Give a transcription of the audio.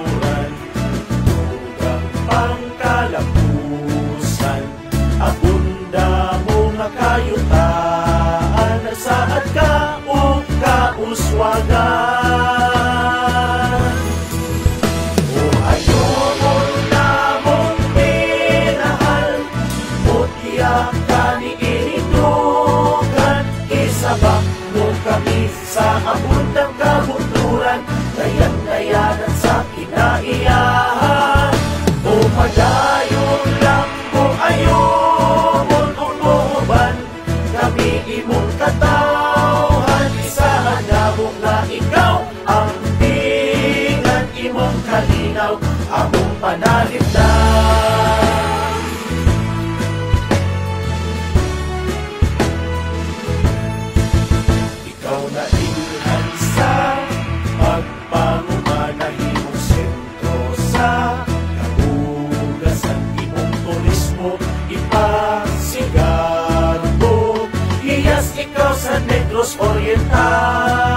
kabuturan, tugang pangkalapusan, abunda mo nga kayutaan, nagsaad ka o kauswagan. O ayon namong minahal, mutiyak ka ni inugan, isabak mo kami sa abundang kabuturan, dayan-dayanan sa kinaiyahan. O padayon lang mo ayomon umuban, kami imong katawhan, isahan namong nga ikaw ang tingan, imong kalinaw, among panalipdan. Ikaw na ilhan sa pagpangumanahimong sentro sa kahugasan, imong turismo ipasigar mo, iyas ikaw sa Negros Oriental.